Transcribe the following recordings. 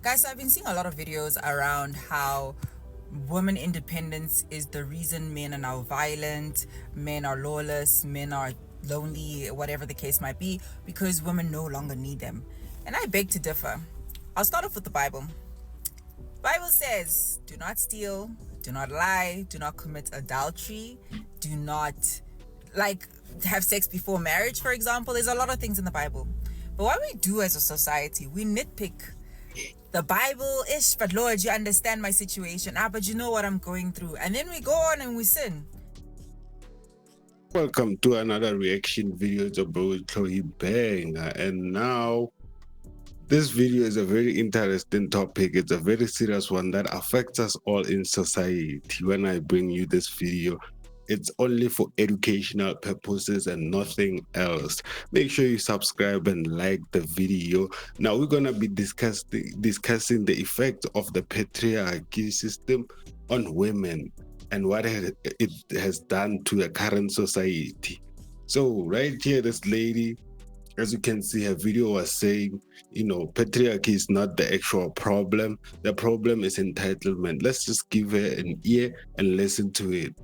Guys, so I've been seeing a lot of videos around how women independence is the reason men are now violent, men are lawless, men are lonely, whatever the case might be, because women no longer need them. And I beg to differ. I'll start off with the Bible. Bible says, do not steal, do not lie, do not commit adultery, do not like have sex before marriage, for example. There's a lot of things in the Bible. But what we do as a society, we nitpick the Bible ish, but Lord, you understand my situation. But you know what I'm going through. And then we go on and we sin. Welcome to another reaction video. It's about Chloe Bang. And now, this video is a very interesting topic. It's a very serious one that affects us all in society. When I bring you this video, it's only for educational purposes and nothing else. Make sure you subscribe and like the video. Now we're gonna be discussing the effect of the patriarchy system on women and what it has done to the current society. So right here, this lady, as you can see, her video was saying, patriarchy is not the actual problem. The problem is entitlement. Let's just give her an ear and listen to it.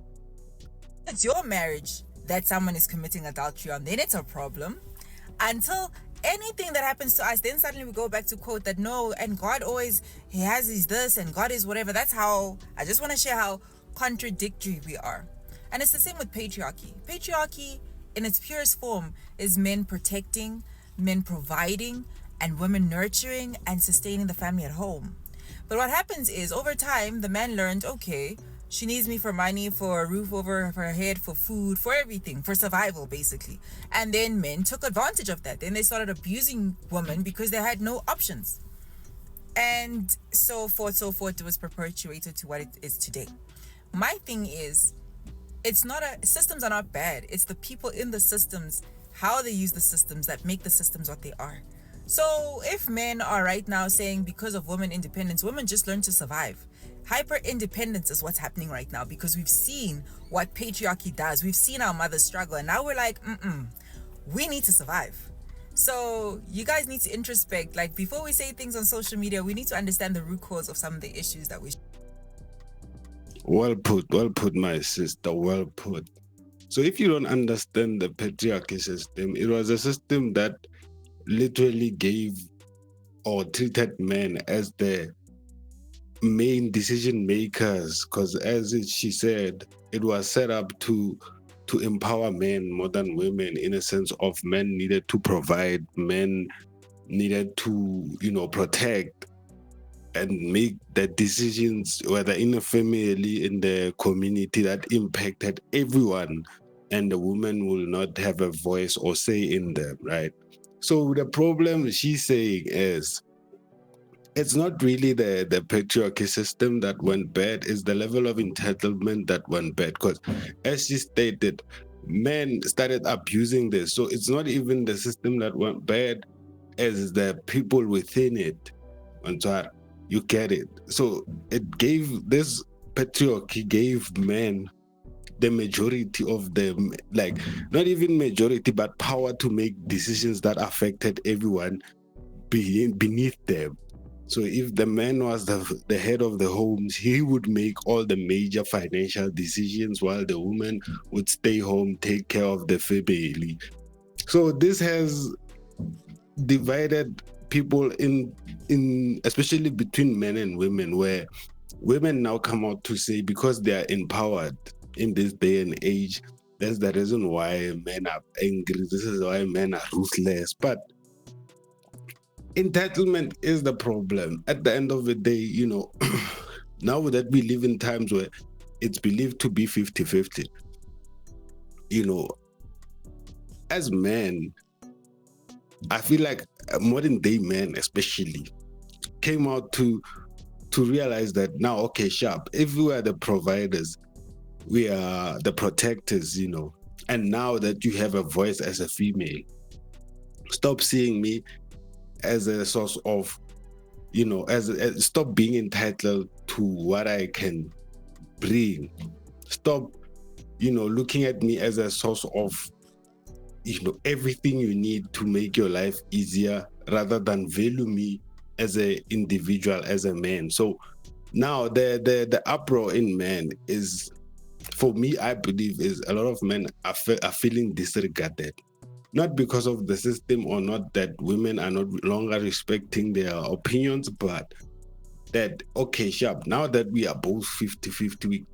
It's your marriage that someone is committing adultery on, then it's a problem. Until anything that happens to us, then suddenly we go back to quote that no, and God always, he has his this and God is whatever. That's how, I just want to share how contradictory we are. And it's the same with patriarchy. Patriarchy in its purest form is men protecting, men providing, and women nurturing and sustaining the family at home. But what happens is over time, the man learned, okay, she needs me for money, for a roof over her head, for food, for everything, for survival, basically. And then men took advantage of that. Then they started abusing women because they had no options. And so forth, it was perpetuated to what it is today. My thing is, systems are not bad. It's the people in the systems, how they use the systems that make the systems what they are. So if men are right now saying because of women independence, women just learn to survive. Hyper independence is what's happening right now because we've seen what patriarchy does. We've seen our mothers struggle, and now we're like, we need to survive. So you guys need to introspect. Like before we say things on social media, we need to understand the root cause of some of the issues that we. Well put, my sister, well put. So if you don't understand the patriarchy system, it was a system that literally gave or treated men as the main decision makers, because she said, it was set up to empower men more than women, in a sense of men needed to provide, men needed to protect and make the decisions, whether in a family, in the community, that impacted everyone, and the woman will not have a voice or say in them, right? So the problem she's saying is, it's not really the patriarchy system that went bad, it's the level of entitlement that went bad. Because as she stated, men started abusing this. So it's not even the system that went bad, as the people within it. And so you get it. So it gave this patriarchy gave men the majority of them, like not even majority, but power to make decisions that affected everyone beneath them. So if the man was the head of the homes, he would make all the major financial decisions while the woman would stay home, take care of the family. So this has divided people in especially between men and women, where women now come out to say, because they are empowered in this day and age, that's the reason why men are angry, this is why men are ruthless. But entitlement is the problem at the end of the day. Now that we live in times where it's believed to be 50-50, you know as men, I feel like modern day men especially came out to realize that now, okay, sharp, if we are the providers, we are the protectors, and now that you have a voice as a female, stop seeing me as a source of, stop being entitled to what I can bring. Stop, looking at me as a source of, everything you need to make your life easier, rather than value me as a individual, as a man. So now the uproar in men is, for me, I believe, is a lot of men are feeling disregarded, not because of the system or not that women are not longer respecting their opinions, but that, okay, sharp, now that we are both 50-50,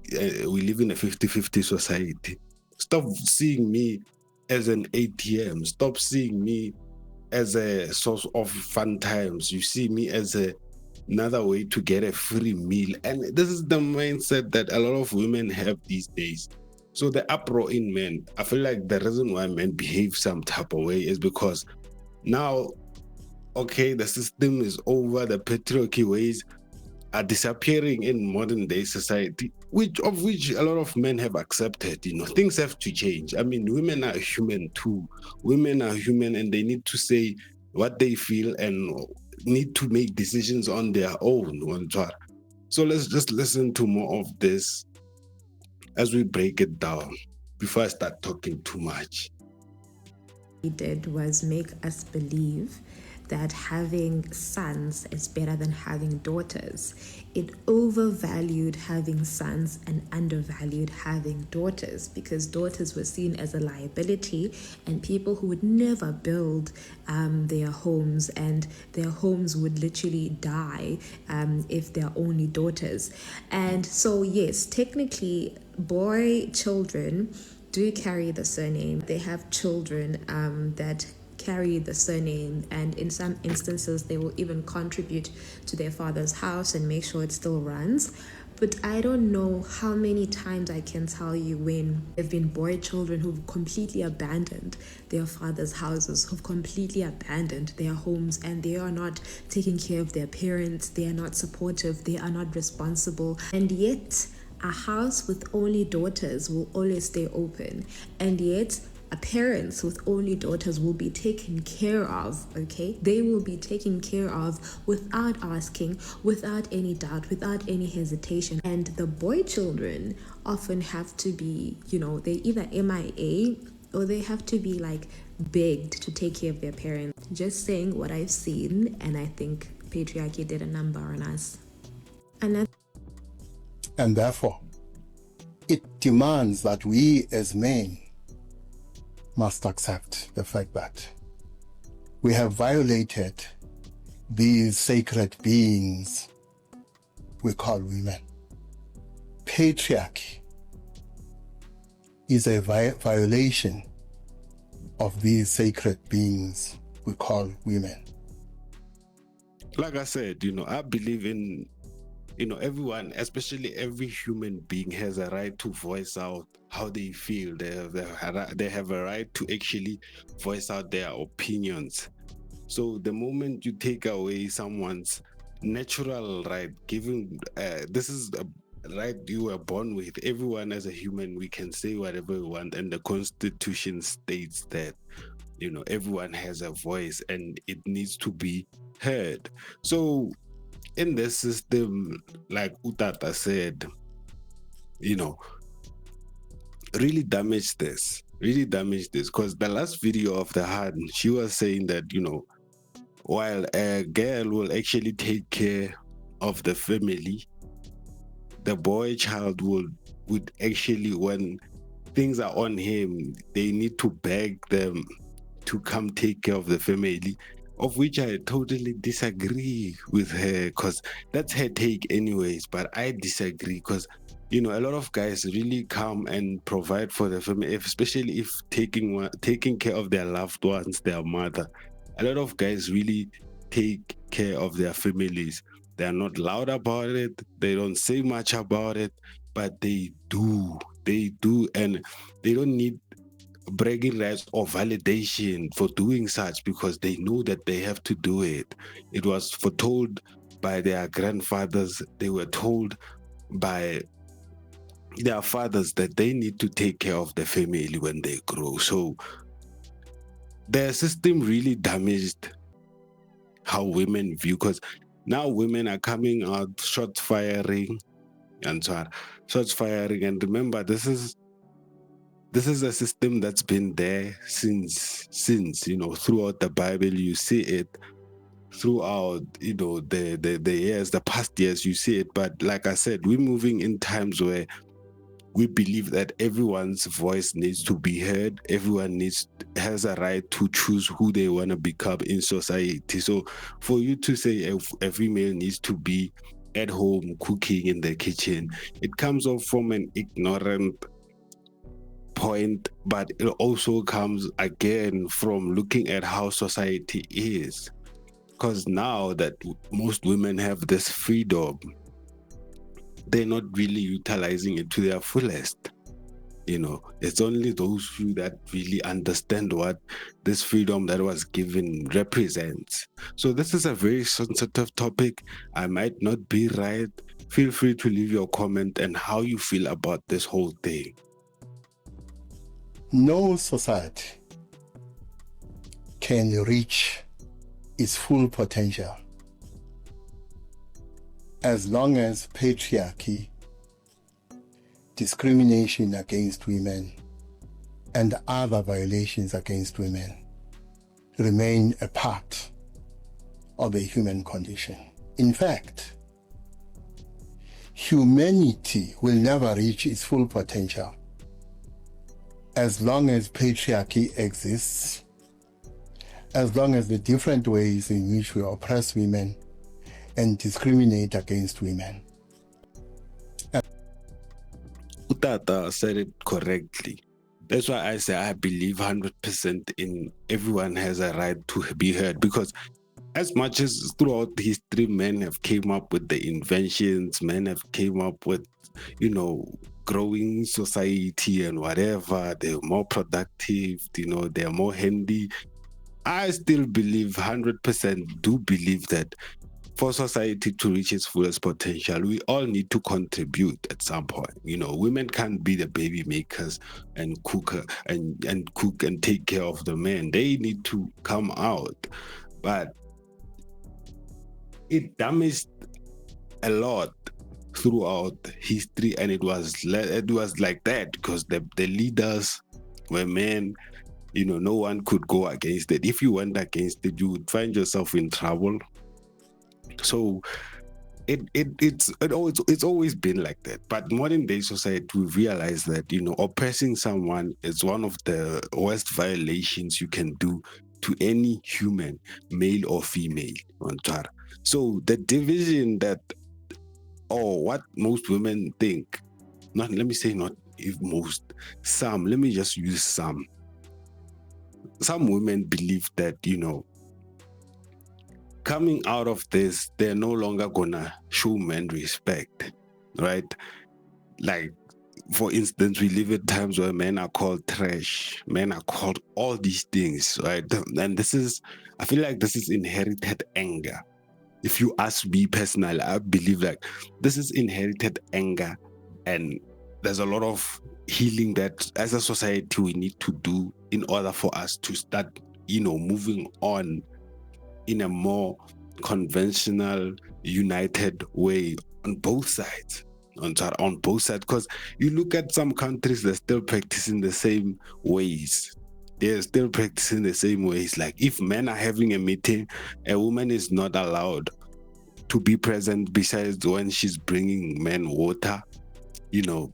we live in a 50-50 society. Stop seeing me as an ATM. Stop seeing me as a source of fun times. You see me as another way to get a free meal. And this is the mindset that a lot of women have these days. So the uproar in men, I feel like the reason why men behave some type of way is because now, okay, the system is over, the patriarchy ways are disappearing in modern day society, which a lot of men have accepted. Things have to change. I mean, women are human too. Women are human, and they need to say what they feel and need to make decisions on their own. So let's just listen to more of this as we break it down before I start talking too much. He did was make us believe that having sons is better than having daughters. It overvalued having sons and undervalued having daughters, because daughters were seen as a liability and people who would never build their homes, and their homes would literally die if they're only daughters. And so, yes, technically, boy children do carry the surname. They have children that carry the surname, and in some instances, they will even contribute to their father's house and make sure it still runs. But I don't know how many times I can tell you when there have been boy children who've completely abandoned their father's houses, who've completely abandoned their homes, and they are not taking care of their parents, they are not supportive, they are not responsible, and yet a house with only daughters will always stay open, and yet parents with only daughters will be taken care of. Okay, they will be taken care of without asking, without any doubt, without any hesitation. And the boy children often have to be, they either MIA or they have to be like begged to take care of their parents. Just saying what I've seen, and I think patriarchy did a number on us. And therefore, it demands that we as men must accept the fact that we have violated these sacred beings we call women. Patriarchy is a violation of these sacred beings we call women. Like I said, I believe in, everyone, especially every human being, has a right to voice out how they feel. They have a right to actually voice out their opinions. So the moment you take away someone's natural right, giving this is a right you were born with. Everyone as a human, we can say whatever we want, and the Constitution states that everyone has a voice and it needs to be heard. So in this system, like Utata said, really damaged this, because the last video of the hand, she was saying that while a girl will actually take care of the family, the boy child would actually, when things are on him, they need to beg them to come take care of the family, of which I totally disagree with her, because that's her take anyways. But I disagree, because a lot of guys really come and provide for the family, especially if taking care of their loved ones, their mother. A lot of guys really take care of their families. They're not loud about it, they don't say much about it, but they do, and they don't need bragging rights or validation for doing such, because they know that they have to do it. It was foretold by their grandfathers, they were told by their fathers that they need to take care of the family when they grow. So the system really damaged how women view, because now women are coming out shots firing and so on. Shots firing, and remember, this is a system that's been there since throughout the Bible. You see it throughout, the years, the past years, you see it. But like I said, we're moving in times where we believe that everyone's voice needs to be heard. Everyone has a right to choose who they want to become in society. So for you to say a female needs to be at home cooking in the kitchen, it comes off from an ignorant point, but it also comes again from looking at how society is. Because now that most women have this freedom, they're not really utilizing it to their fullest. It's only those few that really understand what this freedom that was given represents. So this is a very sensitive topic. I might not be right. Feel free to leave your comment and how you feel about this whole thing. No society can reach its full potential as long as patriarchy, discrimination against women, and other violations against women remain a part of the human condition. In fact, humanity will never reach its full potential as long as patriarchy exists, as long as the different ways in which we oppress women and discriminate against women. Utata said it correctly. That's why I say I believe 100% in everyone has a right to be heard, because as much as throughout history men have came up with the inventions, men have came up with, growing society and whatever, they're more productive, they're more handy. I still believe 100% do believe that for society to reach its fullest potential, we all need to contribute at some point. Women can't be the baby makers and cook and take care of the men. They need to come out. But it damaged a lot throughout history, and it was like that because the leaders were men. No one could go against it. If you went against it, you would find yourself in trouble. So it's always been like that. But modern day society, we realize that oppressing someone is one of the worst violations you can do to any human, male or female. So the division that, or what most women think, let me just use some women believe that coming out of this, they're no longer gonna show men respect, right? Like, for instance, we live in times where men are called trash, men are called all these things, right? And I feel like this is inherited anger. If you ask me personally, I believe like this is inherited anger, and there's a lot of healing that as a society we need to do in order for us to start, moving on in a more conventional, united way on both sides. On both sides, because you look at some countries, they're still practicing the same ways. They're still practicing the same ways. Like if men are having a meeting, a woman is not allowed to be present besides when she's bringing men water,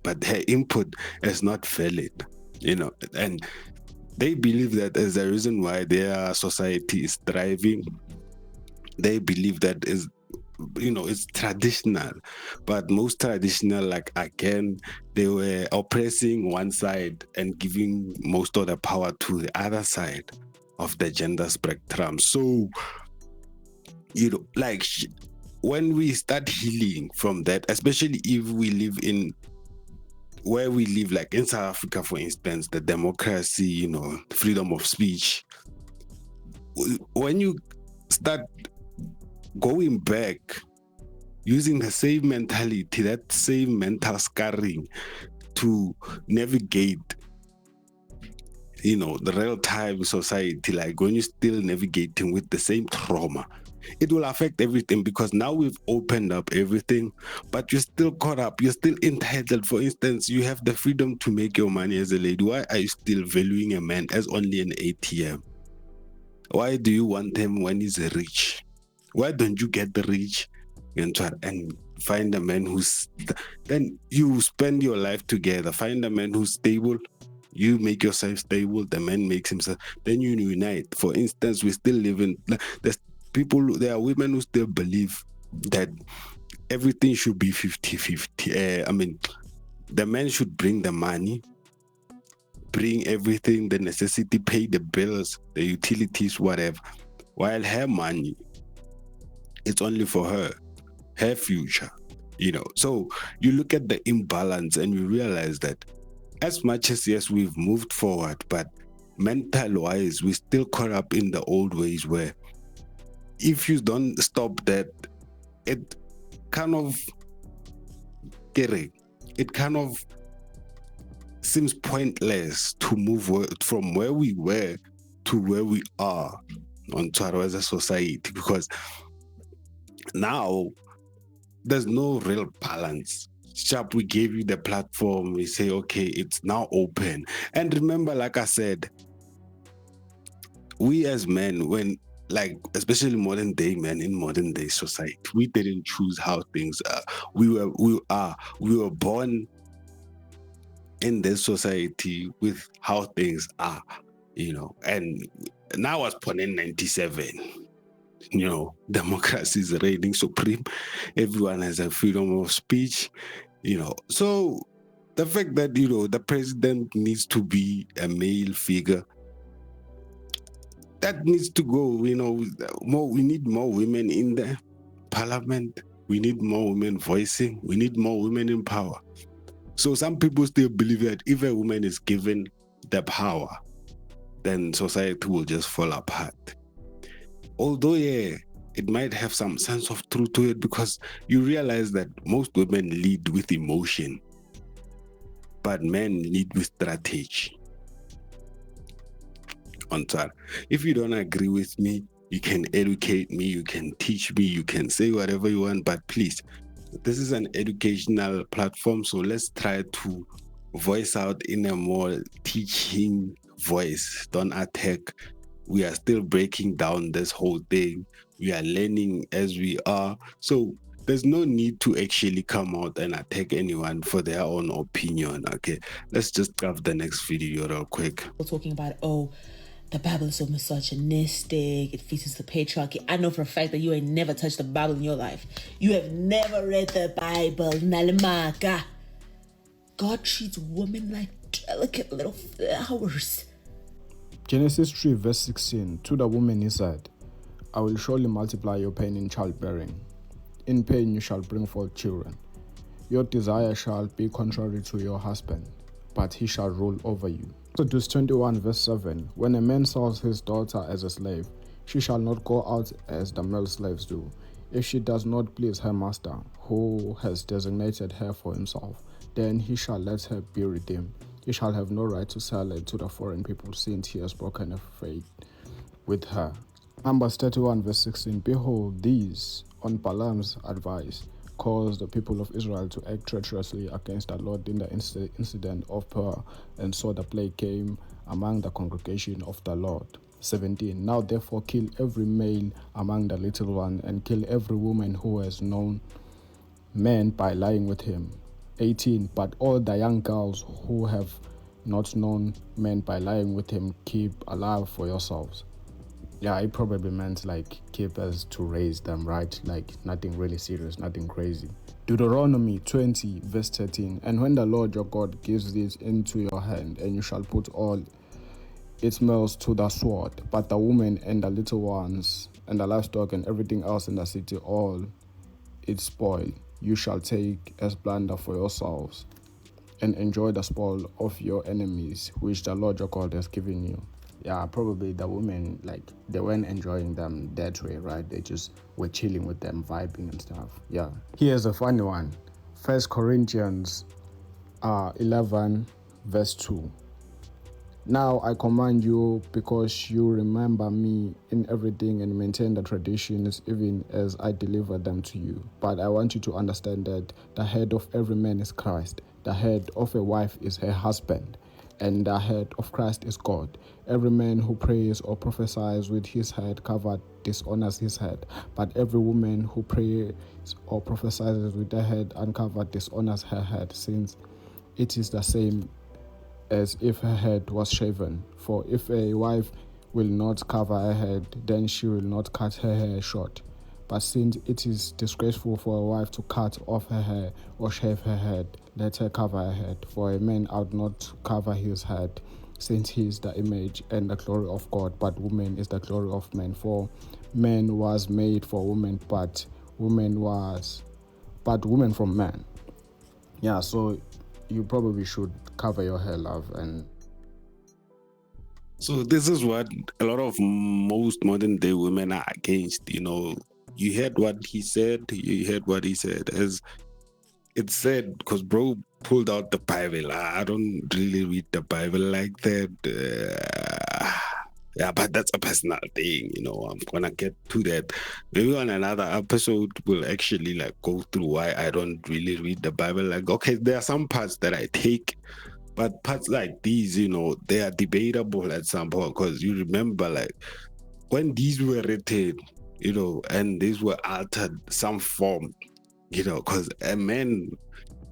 but her input is not valid, and they believe that is the reason why their society is thriving. They believe that it's traditional, but most traditional, like again, they were oppressing one side and giving most of the power to the other side of the gender spectrum. So when we start healing from that, especially if we live in where we live, like in South Africa, for instance, the democracy, freedom of speech, when you start going back using the same mentality, that same mental scarring to navigate the real-time society, like when you're still navigating with the same trauma, it will affect everything, because now we've opened up everything, but you're still caught up, you're still entitled. For instance, you have the freedom to make your money as a lady. Why are you still valuing a man as only an ATM? Why do you want him when he's rich? Why don't you get the rich and find a man then you spend your life together, find a man who's stable, you make yourself stable, the man makes himself, then you unite. For instance, we still live in, there are women who still believe that everything should be 50-50. I mean, the man should bring the money, bring everything, the necessity, pay the bills, the utilities, whatever, while her money, it's only for her future, So you look at the imbalance and you realize that as much as, yes, we've moved forward, but mental wise, we're still caught up in the old ways where if you don't stop that, it kind of it kind of seems pointless to move from where we were to where we are on Twitter as a society, because now there's no real balance. Sharp, we gave you the platform, we say, okay, it's now open. And remember, like I said, we as men, when, like, especially modern day men in modern day society, we didn't choose how things are. We were born in this society with how things are, and now I was born in 97. Democracy is reigning supreme. Everyone has a freedom of speech, So the fact that, the president needs to be a male figure, that needs to go, more. We need more women in the parliament. We need more women voicing. We need more women in power. So some people still believe that if a woman is given the power, then society will just fall apart. Although, yeah, it might have some sense of truth to it, because you realize that most women lead with emotion, but men lead with strategy. On Twitter, if you don't agree with me, you can educate me, you can teach me, you can say whatever you want, but please, this is an educational platform, so let's try to voice out in a more teaching voice. Don't attack. We are still breaking down this whole thing. We are learning as we are. So there's no need to actually come out and attack anyone for their own opinion. Okay, let's just grab the next video real quick. We're talking about, the Bible is so misogynistic, it features the patriarchy. I know for a fact that you ain't never touched the Bible in your life. You have never read the Bible, Nalimaka. God treats women like delicate little flowers. Genesis 3 verse 16, to the woman he said, I will surely multiply your pain in childbearing. In pain you shall bring forth children. Your desire shall be contrary to your husband, but he shall rule over you. Exodus 21 verse 7, when a man sells his daughter as a slave, she shall not go out as the male slaves do. If she does not please her master, who has designated her for himself, then he shall let her be redeemed. He shall have no right to sell it to the foreign people, since he has broken a faith with her. Numbers 31 verse 16, behold, these, on Balaam's advice, caused the people of Israel to act treacherously against the Lord in the incident of Peor, and so the plague came among the congregation of the Lord. 17, now therefore kill every male among the little one, and kill every woman who has known men by lying with him. 18, but all the young girls who have not known men by lying with him, keep alive for yourselves. Yeah, it probably meant like keep as to raise them, right? Like nothing really serious, nothing crazy. Deuteronomy 20 verse 13, and when the Lord your God gives this into your hand, and you shall put all its males to the sword, but the women and the little ones and the livestock and everything else in the city, all its spoil, you shall take as plunder for yourselves, and enjoy the spoil of your enemies, which the Lord your God has given you. Yeah, probably the women, like, they weren't enjoying them that way, right? They just were chilling with them, vibing and stuff. Yeah. Here's a funny one. 1 Corinthians 11 verse 2. Now I command you, because you remember me in everything and maintain the traditions, even as I deliver them to you. But I want you to understand that the head of every man is Christ. The head of a wife is her husband, and the head of Christ is God. Every man who prays or prophesies with his head covered dishonors his head, but every woman who prays or prophesies with her head uncovered dishonors her head, since it is the same as if her head was shaven. For if a wife will not cover her head, then she will not cut her hair short. But since it is disgraceful for a wife to cut off her hair or shave her head, let her cover her head. For a man ought not to cover his head, since he is the image and the glory of God, but woman is the glory of man. For man was made for woman, but woman from man. Yeah, so you probably should cover your hair, love. And so this is what a lot of most modern day women are against. You heard what he said, as it said, because bro pulled out the Bible. I don't really read the Bible like that. Yeah, but that's a personal thing. I'm gonna get to that. Maybe on another episode we'll actually go through why I don't really read the Bible. Okay, there are some parts that I take, but parts like these, they are debatable at some point, because you remember when these were written, and these were altered some form, because a man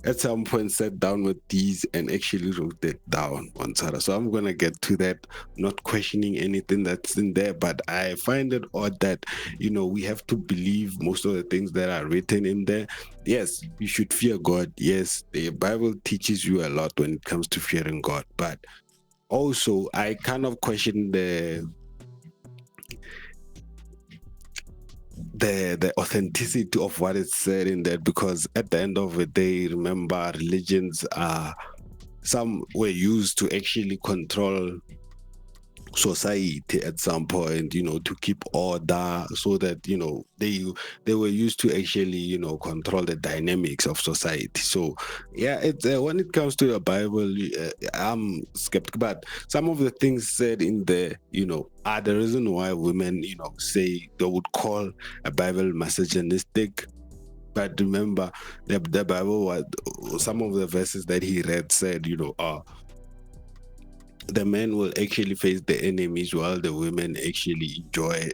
at some point sat down with these and actually wrote it down on Sarah. So I'm gonna get to that, not questioning anything that's in there, but I find it odd that we have to believe most of the things that are written in there. Yes, you should fear God. Yes, the Bible teaches you a lot when it comes to fearing God, but also I kind of question the authenticity of what is said in that, because at the end of the day, remember, religions some were used to actually control society at some point, to keep order, so that they were used to actually control the dynamics of society. So yeah, it's when it comes to the Bible, I'm skeptical, but some of the things said in there are the reason why women say they would call a Bible misogynistic. But remember, the Bible, was some of the verses that he read said the men will actually face the enemies while the women actually enjoy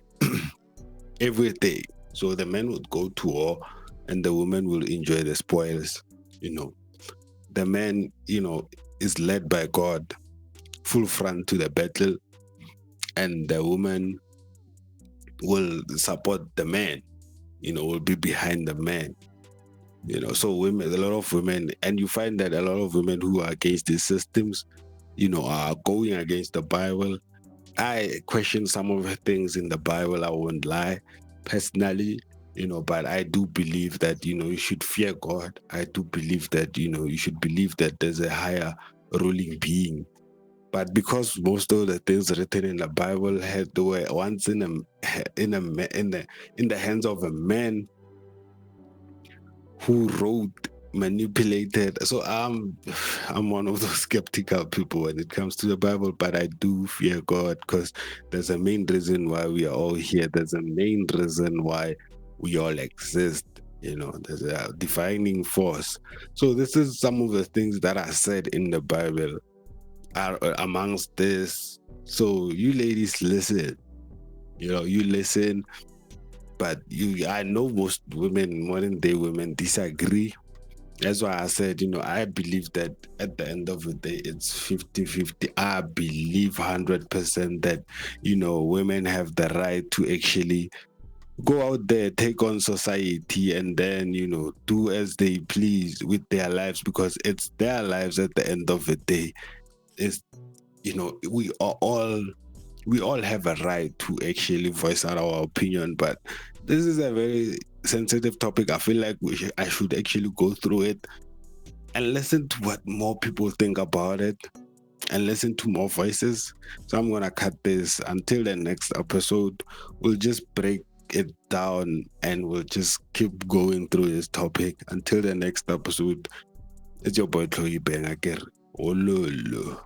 everything. So the men would go to war and the women will enjoy the spoils. The man is led by God full front to the battle, and the woman will support the man, will be behind the man. So women, a lot of women, and you find that a lot of women who are against these systems are going against the Bible. I question some of the things in the Bible, I won't lie, personally, but I do believe that, you should fear God. I do believe that, you should believe that there's a higher ruling being. But because most of the things written in the Bible were once in the hands of a man who wrote, manipulated. So I'm one of those skeptical people when it comes to the Bible, but I do fear God, because there's a main reason why we are all here. There's a main reason why we all exist. There's a defining force. So this is some of the things that are said in the Bible are amongst this. So you ladies listen. You listen. But I know most women, modern day women, disagree. That's why I said, I believe that at the end of the day, it's 50-50. I believe 100% that, women have the right to actually go out there, take on society, and then, do as they please with their lives, because it's their lives at the end of the day. It's, we all have a right to actually voice out our opinion, but this is a very sensitive topic. I feel like I should actually go through it and listen to what more people think about it, and listen to more voices. So I'm gonna cut this. Until the next episode, we'll just break it down and we'll just keep going through this topic. Until the next episode, it's your boy Chloe Bang again. Ololo.